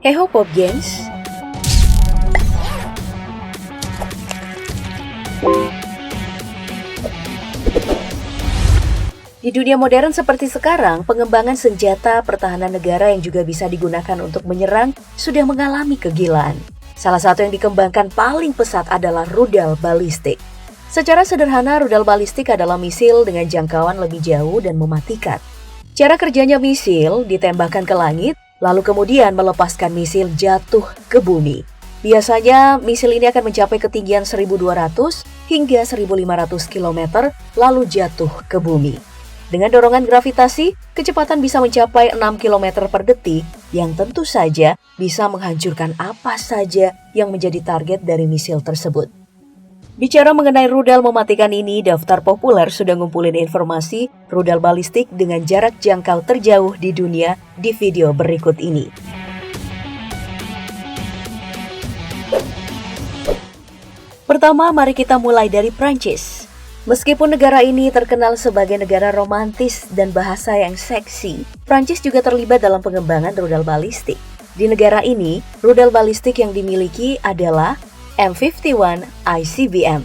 Heho Pop Gengs. Di dunia modern seperti sekarang, pengembangan senjata pertahanan negara yang juga bisa digunakan untuk menyerang sudah mengalami kegilaan. Salah satu yang dikembangkan paling pesat adalah rudal balistik. Secara sederhana, rudal balistik adalah misil dengan jangkauan lebih jauh dan mematikan. Cara kerjanya misil ditembakkan ke langit, lalu kemudian melepaskan misil jatuh ke bumi. Biasanya misil ini akan mencapai ketinggian 1.200 hingga 1.500 km lalu jatuh ke bumi. Dengan dorongan gravitasi, kecepatan bisa mencapai 6 km per detik yang tentu saja bisa menghancurkan apa saja yang menjadi target dari misil tersebut. Bicara mengenai rudal mematikan ini, Daftar Populer sudah ngumpulin informasi rudal balistik dengan jarak jangkau terjauh di dunia di video berikut ini. Pertama, mari kita mulai dari Prancis. Meskipun negara ini terkenal sebagai negara romantis dan bahasa yang seksi, Prancis juga terlibat dalam pengembangan rudal balistik. Di negara ini, rudal balistik yang dimiliki adalah M51 ICBM.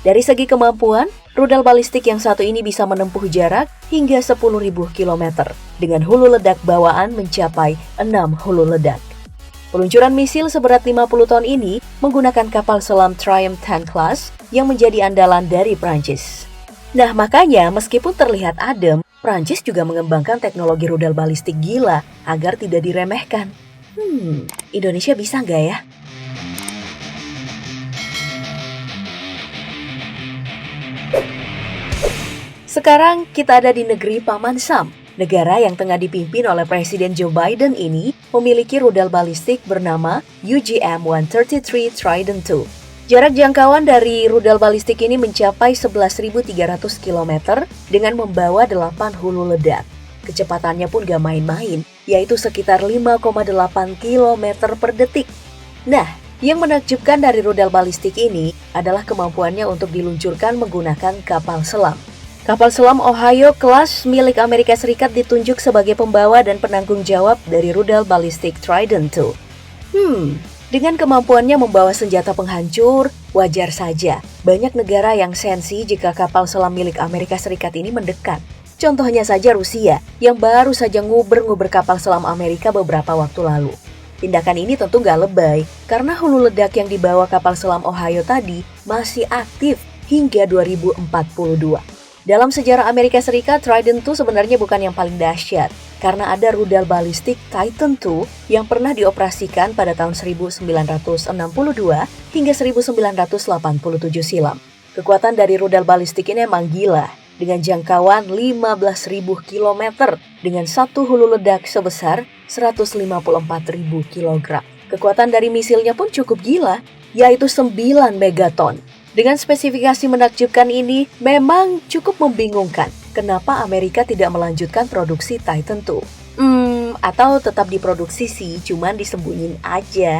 Dari segi kemampuan, rudal balistik yang satu ini bisa menempuh jarak hingga 10.000 km dengan hulu ledak bawaan mencapai 6 hulu ledak. Peluncuran misil seberat 50 ton ini menggunakan kapal selam Triumph 10 Class yang menjadi andalan dari Prancis. Nah, makanya meskipun terlihat adem, Prancis juga mengembangkan teknologi rudal balistik gila agar tidak diremehkan. Indonesia bisa nggak ya? Sekarang kita ada di negeri Paman Sam. Negara yang tengah dipimpin oleh Presiden Joe Biden ini memiliki rudal balistik bernama UGM-133 Trident II. Jarak jangkauan dari rudal balistik ini mencapai 11.300 km dengan membawa 8 hulu ledak. Kecepatannya pun gak main-main, yaitu sekitar 5,8 km per detik. Nah, yang menakjubkan dari rudal balistik ini adalah kemampuannya untuk diluncurkan menggunakan kapal selam. Kapal selam Ohio kelas milik Amerika Serikat ditunjuk sebagai pembawa dan penanggung jawab dari rudal balistik Trident II. Dengan kemampuannya membawa senjata penghancur, wajar saja banyak negara yang sensi jika kapal selam milik Amerika Serikat ini mendekat. Contohnya saja Rusia, yang baru saja nguber kapal selam Amerika beberapa waktu lalu. Tindakan ini tentu nggak lebay, karena hulu ledak yang dibawa kapal selam Ohio tadi masih aktif hingga 2042. Dalam sejarah Amerika Serikat, Trident II sebenarnya bukan yang paling dahsyat, karena ada rudal balistik Titan II yang pernah dioperasikan pada tahun 1962 hingga 1987 silam. Kekuatan dari rudal balistik ini emang gila, dengan jangkauan 15.000 km dengan satu hulu ledak sebesar 154.000 kg. Kekuatan dari misilnya pun cukup gila, yaitu 9 megaton. Dengan spesifikasi menakjubkan ini, memang cukup membingungkan kenapa Amerika tidak melanjutkan produksi Titan II. Atau tetap diproduksi sih, cuman disembunyiin aja.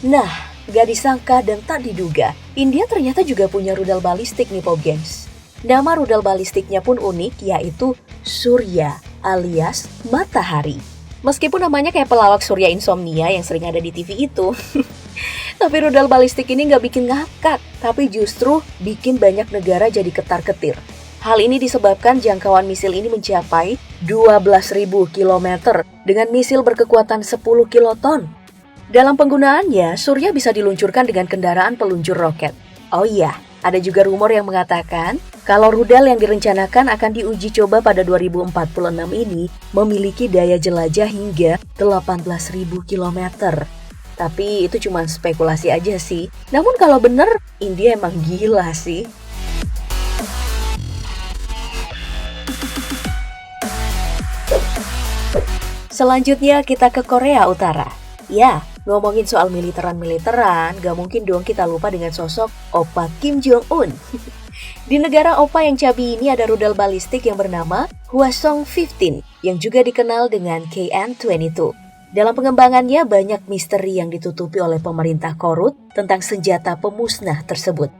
Nah, gak disangka dan tak diduga, India ternyata juga punya rudal balistik nih Pop Gengs. Nama rudal balistiknya pun unik, yaitu Surya alias Matahari. Meskipun namanya kayak pelawak surya insomnia yang sering ada di TV itu. Tapi rudal balistik ini nggak bikin ngakak, tapi justru bikin banyak negara jadi ketar-ketir. Hal ini disebabkan jangkauan misil ini mencapai 12.000 km dengan misil berkekuatan 10 kiloton. Dalam penggunaannya, Surya bisa diluncurkan dengan kendaraan peluncur roket. Oh iya, ada juga rumor yang mengatakan kalau rudal yang direncanakan akan diuji coba pada 2046 ini memiliki daya jelajah hingga 18.000 km. Tapi itu cuma spekulasi aja sih. Namun kalau bener, India emang gila sih. Selanjutnya kita ke Korea Utara. Ya, ngomongin soal militeran, gak mungkin dong kita lupa dengan sosok Oppa Kim Jong-un. Di negara Oppa yang cabi ini ada rudal balistik yang bernama Hwasong-15 yang juga dikenal dengan KN-22. Dalam pengembangannya banyak misteri yang ditutupi oleh pemerintah korut tentang senjata pemusnah tersebut.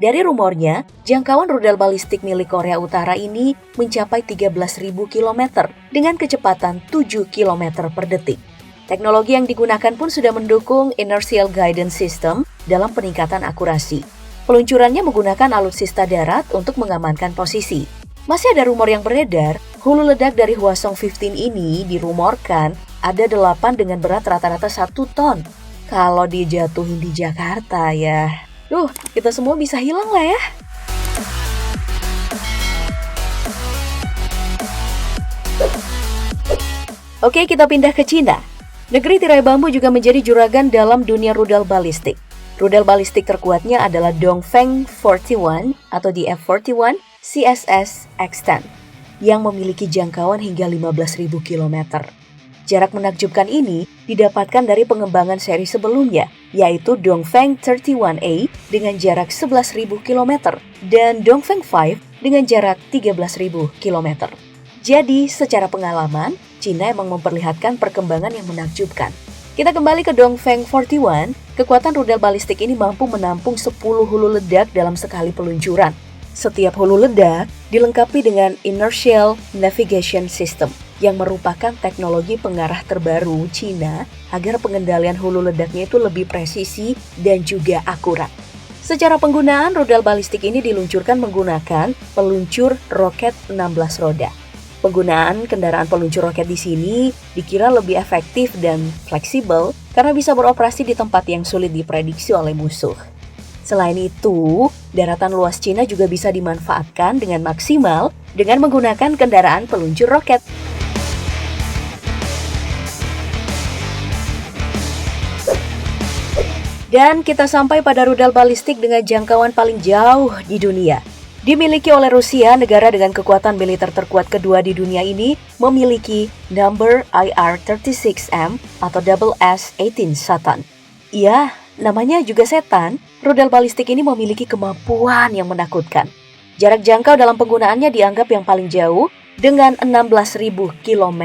Dari rumornya, jangkauan rudal balistik milik Korea Utara ini mencapai 13.000 km dengan kecepatan 7 km per detik. Teknologi yang digunakan pun sudah mendukung Inertial Guidance System dalam peningkatan akurasi. Peluncurannya menggunakan alutsista darat untuk mengamankan posisi. Masih ada rumor yang beredar, hulu ledak dari Hwasong 15 ini dirumorkan ada 8 dengan berat rata-rata 1 ton. Kalau dijatuhin di Jakarta ya, kita semua bisa hilang lah ya. Oke, kita pindah ke Cina. Negeri tirai bambu juga menjadi juragan dalam dunia rudal balistik. Rudal balistik terkuatnya adalah Dongfeng 41 atau DF-41 CSS X-10 yang memiliki jangkauan hingga 15.000 km. Jarak menakjubkan ini didapatkan dari pengembangan seri sebelumnya, yaitu Dongfeng 31A dengan jarak 11.000 km dan Dongfeng 5 dengan jarak 13.000 km. Jadi, secara pengalaman, Cina emang memperlihatkan perkembangan yang menakjubkan. Kita kembali ke Dongfeng 41, kekuatan rudal balistik ini mampu menampung 10 hulu ledak dalam sekali peluncuran. Setiap hulu ledak dilengkapi dengan Inertial Navigation System, yang merupakan teknologi pengarah terbaru Cina agar pengendalian hulu ledaknya itu lebih presisi dan juga akurat. Secara penggunaan, rudal balistik ini diluncurkan menggunakan peluncur roket 16 roda. Penggunaan kendaraan peluncur roket di sini dikira lebih efektif dan fleksibel karena bisa beroperasi di tempat yang sulit diprediksi oleh musuh. Selain itu, daratan luas Cina juga bisa dimanfaatkan dengan maksimal dengan menggunakan kendaraan peluncur roket. Dan kita sampai pada rudal balistik dengan jangkauan paling jauh di dunia. Dimiliki oleh Rusia, negara dengan kekuatan militer terkuat kedua di dunia ini memiliki Number IR-36M atau SS-18 Satan. Iya, namanya juga setan, rudal balistik ini memiliki kemampuan yang menakutkan. Jarak jangkau dalam penggunaannya dianggap yang paling jauh dengan 16.000 km.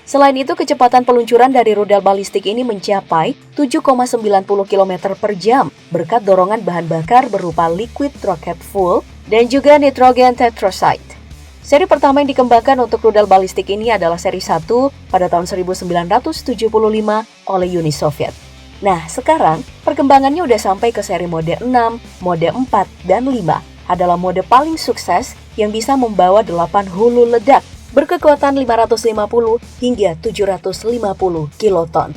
Selain itu, kecepatan peluncuran dari rudal balistik ini mencapai 7,90 km per jam berkat dorongan bahan bakar berupa liquid rocket fuel dan juga nitrogen tetroxide. Seri pertama yang dikembangkan untuk rudal balistik ini adalah seri 1 pada tahun 1975 oleh Uni Soviet. Nah, sekarang perkembangannya udah sampai ke seri mode 6, mode 4, dan 5 adalah mode paling sukses yang bisa membawa 8 hulu ledak berkekuatan 550 hingga 750 kiloton.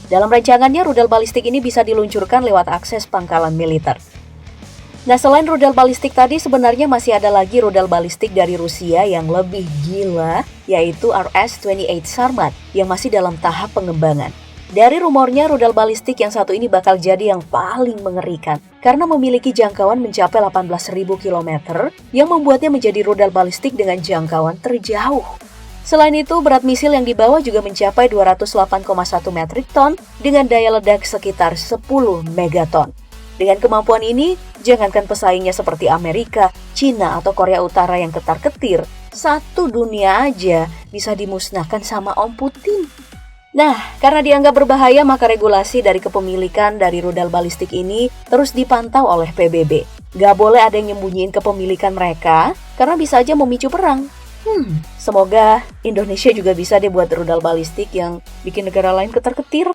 Dalam rancangannya, rudal balistik ini bisa diluncurkan lewat akses pangkalan militer. Nah, selain rudal balistik tadi, sebenarnya masih ada lagi rudal balistik dari Rusia yang lebih gila, yaitu RS-28 Sarmat yang masih dalam tahap pengembangan. Dari rumornya, rudal balistik yang satu ini bakal jadi yang paling mengerikan karena memiliki jangkauan mencapai 18.000 km yang membuatnya menjadi rudal balistik dengan jangkauan terjauh. Selain itu, berat misil yang dibawa juga mencapai 208,1 metrik ton dengan daya ledak sekitar 10 megaton. Dengan kemampuan ini, jangankan pesaingnya seperti Amerika, Cina, atau Korea Utara yang ketar-ketir, satu dunia aja bisa dimusnahkan sama Om Putin. Nah, karena dianggap berbahaya, maka regulasi dari kepemilikan dari rudal balistik ini terus dipantau oleh PBB. Gak boleh ada yang nyembunyiin kepemilikan mereka, karena bisa aja memicu perang. Semoga Indonesia juga bisa deh buat rudal balistik yang bikin negara lain ketar-ketir.